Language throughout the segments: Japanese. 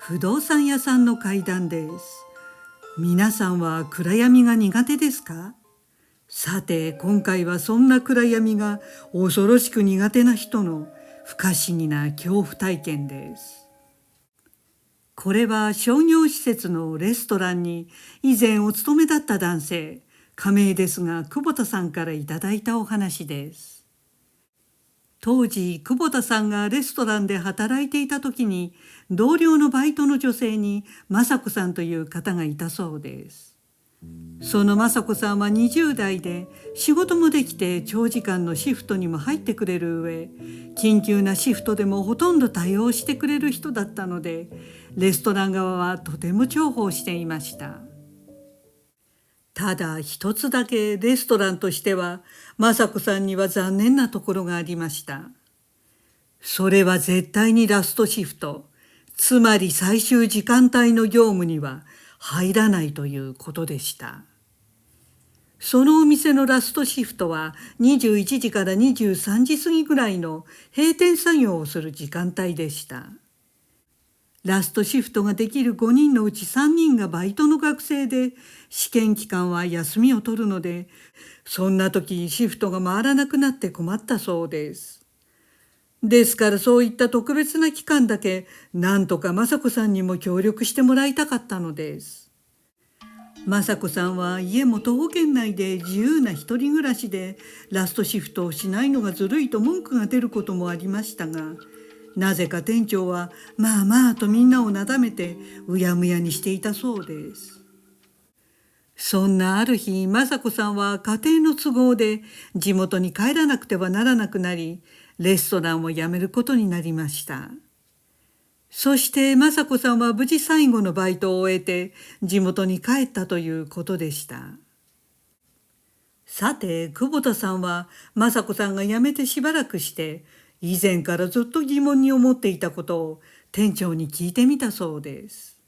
不動産屋さんの階段です。皆さんは暗闇が苦手ですか？さて、今回はそんな暗闇が恐ろしく苦手な人の不可思議な恐怖体験です。これは商業施設のレストランに以前お勤めだった男性、仮名ですが久保田さんからいただいたお話です。当時、久保田さんがレストランで働いていた時に、同僚のバイトの女性に雅子さんという方がいたそうです。その雅子さんは20代で、仕事もできて長時間のシフトにも入ってくれる上、緊急なシフトでもほとんど対応してくれる人だったので、レストラン側はとても重宝していました。ただ一つだけレストランとしては雅子さんには残念なところがありました。それは絶対にラストシフト、つまり最終時間帯の業務には入らないということでした。そのお店のラストシフトは21時から23時過ぎぐらいの閉店作業をする時間帯でした。ラストシフトができる5人のうち3人がバイトの学生で、試験期間は休みを取るので、そんな時シフトが回らなくなって困ったそうです。ですからそういった特別な期間だけ、なんとか雅子さんにも協力してもらいたかったのです。雅子さんは家も徒歩圏内で自由な一人暮らしで、ラストシフトをしないのがずるいと文句が出ることもありましたが、なぜか店長はまあまあとみんなをなだめてうやむやにしていたそうです。そんなある日、雅子さんは家庭の都合で地元に帰らなくてはならなくなり、レストランを辞めることになりました。そして雅子さんは無事最後のバイトを終えて地元に帰ったということでした。さて、久保田さんは雅子さんが辞めてしばらくして以前からずっと疑問に思っていたことを店長に聞いてみたそうです。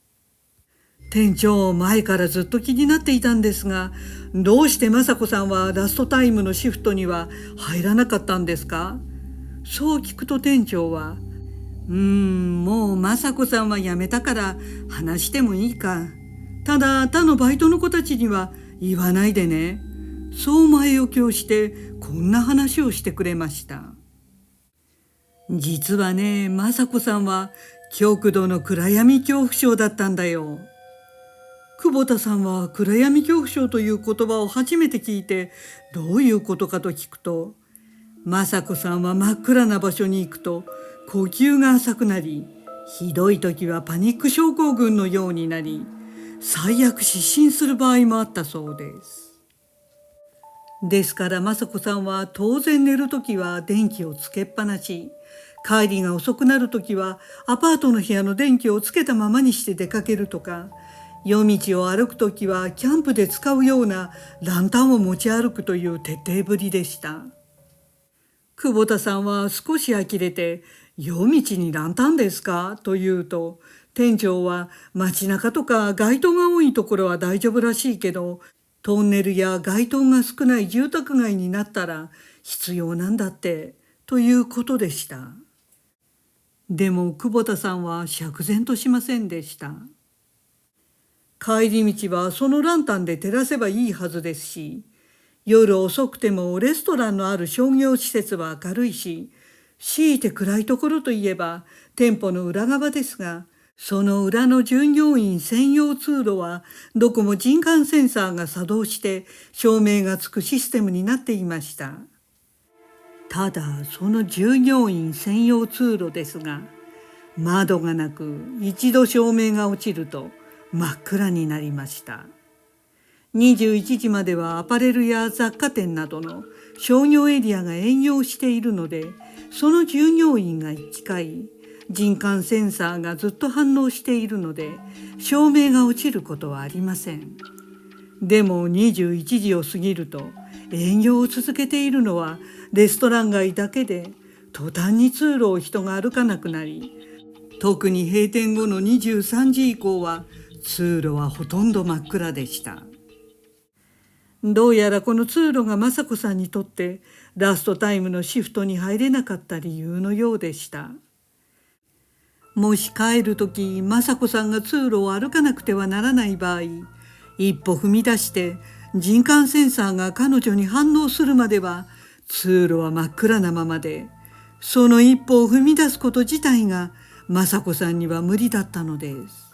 店長、前からずっと気になっていたんですが、どうして雅子さんはラストタイムのシフトには入らなかったんですか？そう聞くと店長は、もう雅子さんは辞めたから話してもいいか。ただ他のバイトの子たちには言わないでね。そう前置きをしてこんな話をしてくれました。実はね、雅子さんは極度の暗闇恐怖症だったんだよ。久保田さんは暗闇恐怖症という言葉を初めて聞いて、どういうことかと聞くと、雅子さんは真っ暗な場所に行くと呼吸が浅くなり、ひどい時はパニック症候群のようになり、最悪失神する場合もあったそうです。ですから雅子さんは当然寝る時は電気をつけっぱなし、帰りが遅くなる時はアパートの部屋の電気をつけたままにして出かけるとか、夜道を歩く時はキャンプで使うようなランタンを持ち歩くという徹底ぶりでした。久保田さんは少し呆れて、夜道にランタンですかと言うと、店長は街中とか街灯が多いところは大丈夫らしいけど、トンネルや街灯が少ない住宅街になったら必要なんだってということでした。でも久保田さんは釈然としませんでした。帰り道はそのランタンで照らせばいいはずですし、夜遅くてもレストランのある商業施設は明るいし、強いて暗いところといえば店舗の裏側ですが、その裏の従業員専用通路はどこも人感センサーが作動して照明がつくシステムになっていました。ただその従業員専用通路ですが、窓がなく一度照明が落ちると真っ暗になりました。21時まではアパレルや雑貨店などの商業エリアが営業しているので、その従業員が近い人感センサーがずっと反応しているので、照明が落ちることはありません。でも21時を過ぎると営業を続けているのはレストラン街だけで、途端に通路を人が歩かなくなり、特に閉店後の23時以降は通路はほとんど真っ暗でした。どうやらこの通路が雅子さんにとってラストタイムのシフトに入れなかった理由のようでした。もし帰る時雅子さんが通路を歩かなくてはならない場合、一歩踏み出して人感センサーが彼女に反応するまでは通路は真っ暗なままで、その一歩を踏み出すこと自体が雅子さんには無理だったのです。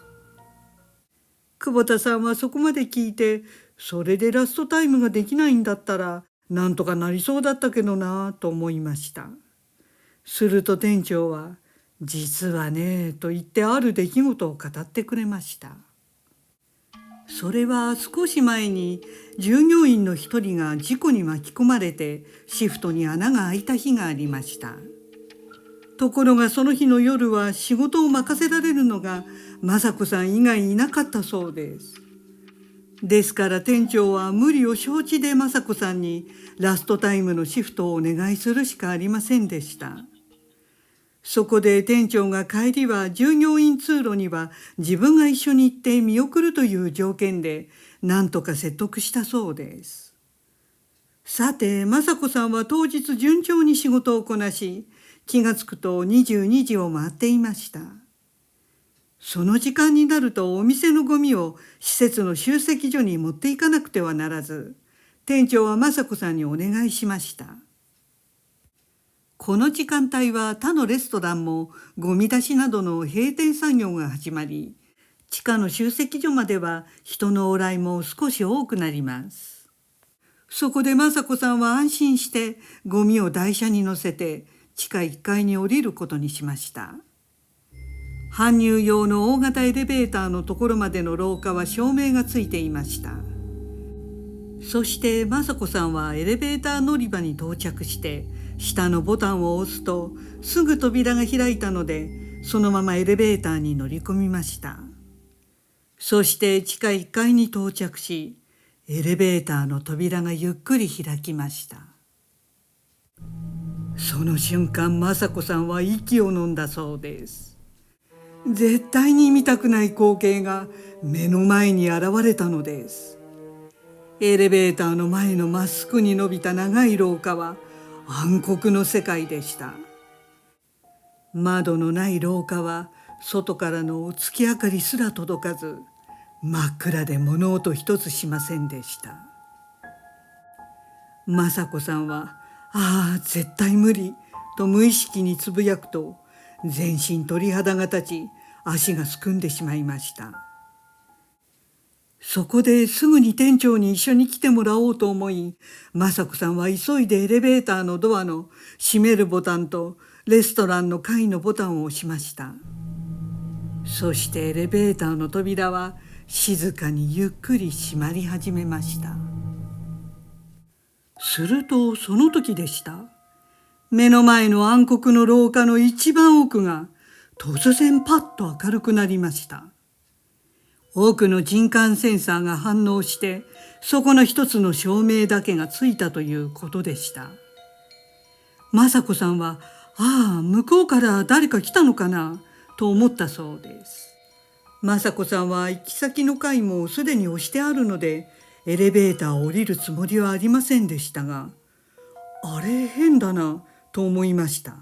久保田さんはそこまで聞いて、それでラストタイムができないんだったらなんとかなりそうだったけどなぁと思いました。すると店長は「実はね」と言ってある出来事を語ってくれました。それは少し前に従業員の一人が事故に巻き込まれてシフトに穴が開いた日がありました。ところがその日の夜は仕事を任せられるのが雅子さん以外いなかったそうです。ですから店長は無理を承知で雅子さんにラストタイムのシフトをお願いするしかありませんでした。そこで店長が帰りは従業員通路には自分が一緒に行って見送るという条件で何とか説得したそうです。さて雅子さんは当日順調に仕事をこなし、気がつくと22時を回っていました。その時間になるとお店のゴミを施設の集積所に持っていかなくてはならず、店長は雅子さんにお願いしました。この時間帯は他のレストランもゴミ出しなどの閉店作業が始まり、地下の集積所までは人の往来も少し多くなります。そこで雅子さんは安心してゴミを台車に乗せて地下1階に降りることにしました。搬入用の大型エレベーターのところまでの廊下は照明がついていました。そして雅子さんはエレベーター乗り場に到着して下のボタンを押すとすぐ扉が開いたので、そのままエレベーターに乗り込みました。そして地下1階に到着し、エレベーターの扉がゆっくり開きました。その瞬間雅子さんは息を飲んだそうです。絶対に見たくない光景が目の前に現れたのです。エレベーターの前のまっすぐに伸びた長い廊下は暗黒の世界でした。窓のない廊下は外からの月明かりすら届かず、真っ暗で物音一つしませんでした。雅子さんは「ああ絶対無理」と無意識につぶやくと、全身鳥肌が立ち足がすくんでしまいました。そこですぐに店長に一緒に来てもらおうと思い、雅子さんは急いでエレベーターのドアの閉めるボタンとレストランの階のボタンを押しました。そしてエレベーターの扉は静かにゆっくり閉まり始めました。するとその時でした。目の前の暗黒の廊下の一番奥が突然パッと明るくなりました。奥の人感センサーが反応して、そこの一つの照明だけがついたということでした。雅子さんは「ああ向こうから誰か来たのかな」と思ったそうです。雅子さんは行き先の階もすでに押してあるのでエレベーターを降りるつもりはありませんでしたが、あれ変だなと思いました。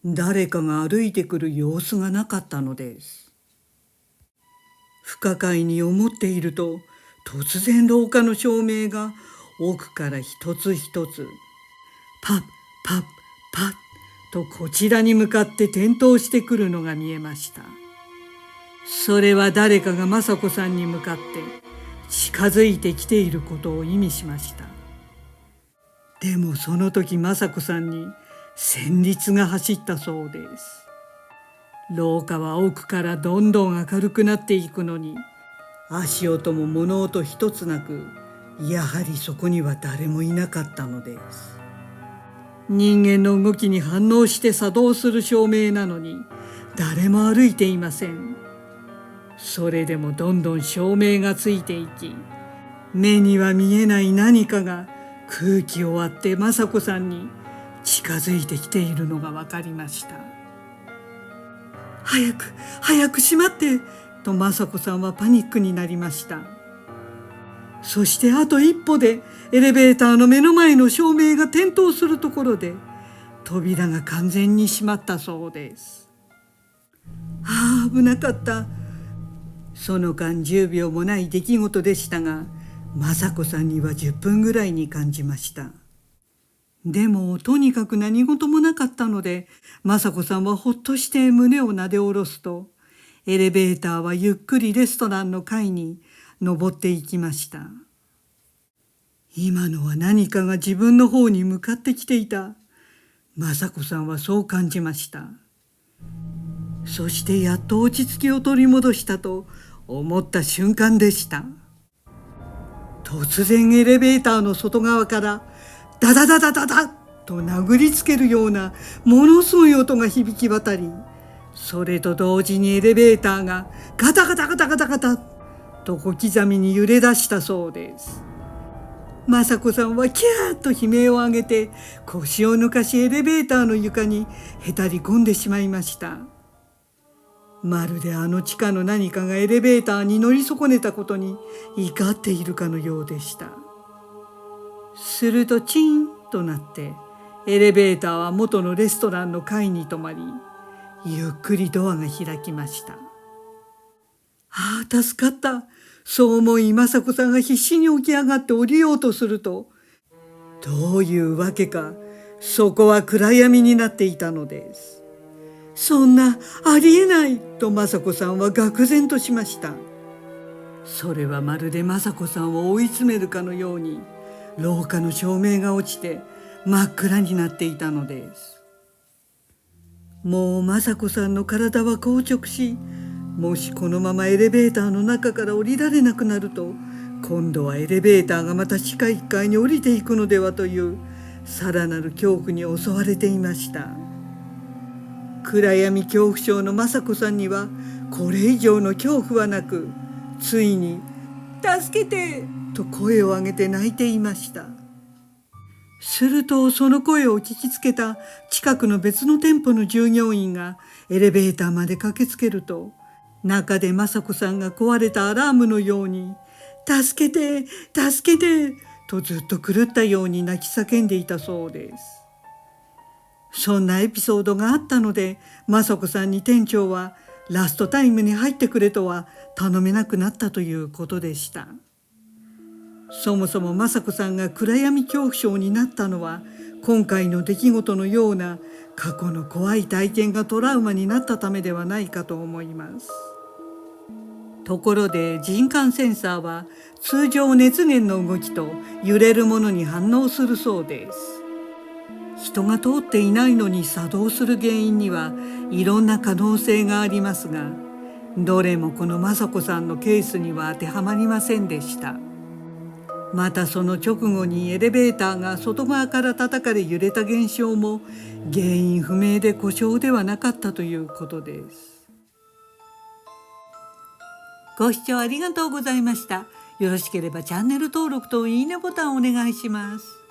誰かが歩いてくる様子がなかったのです。不可解に思っていると、突然廊下の照明が奥から一つ一つパッパッパッとこちらに向かって点灯してくるのが見えました。それは誰かが雅子さんに向かって近づいてきていることを意味しました。でもその時雅子さんに旋律が走ったそうです。廊下は奥からどんどん明るくなっていくのに、足音も物音一つなく、やはりそこには誰もいなかったのです。人間の動きに反応して作動する照明なのに、誰も歩いていません。それでもどんどん照明がついていき、目には見えない何かが空気を割って雅子さんに近づいてきているのが分かりました。早く早く閉まってと雅子さんはパニックになりました。そしてあと一歩でエレベーターの目の前の照明が点灯するところで扉が完全に閉まったそうです。ああ、危なかった。その間10秒もない出来事でしたが、雅子さんには10分ぐらいに感じました。でもとにかく何事もなかったので、雅子さんはほっとして胸をなで下ろすと、エレベーターはゆっくりレストランの階に登っていきました。今のは何かが自分の方に向かってきていた。雅子さんはそう感じました。そしてやっと落ち着きを取り戻したと思った瞬間でした。突然エレベーターの外側からダダダダダダと殴りつけるようなものすごい音が響き渡り、それと同時にエレベーターがガタガタガタガタガタと小刻みに揺れ出したそうです。雅子さんはキャーッと悲鳴を上げて腰を抜かしエレベーターの床にへたり込んでしまいました。まるであの地下の何かがエレベーターに乗り損ねたことに怒っているかのようでした。するとチーンとなってエレベーターは元のレストランの階に止まり、ゆっくりドアが開きました。ああ、助かった。そう思い雅子さんが必死に起き上がって降りようとすると、どういうわけかそこは暗闇になっていたのです。そんな、ありえないと雅子さんは愕然としました。それはまるで雅子さんを追い詰めるかのように廊下の照明が落ちて真っ暗になっていたのです。もう雅子さんの体は硬直し、もしこのままエレベーターの中から降りられなくなると、今度はエレベーターがまた地下1階に降りていくのではというさらなる恐怖に襲われていました。暗闇恐怖症の雅子さんにはこれ以上の恐怖はなく、ついに「助けて!」と声を上げて泣いていました。するとその声を聞きつけた近くの別の店舗の従業員がエレベーターまで駆けつけると、中で雅子さんが壊れたアラームのように「助けて助けて!」とずっと狂ったように泣き叫んでいたそうです。そんなエピソードがあったので、雅子さんに店長はラストタイムに入ってくれとは頼めなくなったということでした。そもそも雅子さんが暗闇恐怖症になったのは、今回の出来事のような過去の怖い体験がトラウマになったためではないかと思います。ところで人感センサーは通常熱源の動きと揺れるものに反応するそうです。人が通っていないのに作動する原因にはいろんな可能性がありますが、どれもこの雅子さんのケースには当てはまりませんでした。またその直後にエレベーターが外側から叩かれ揺れた現象も原因不明で故障ではなかったということです。ご視聴ありがとうございました。よろしければチャンネル登録といいねボタンをお願いします。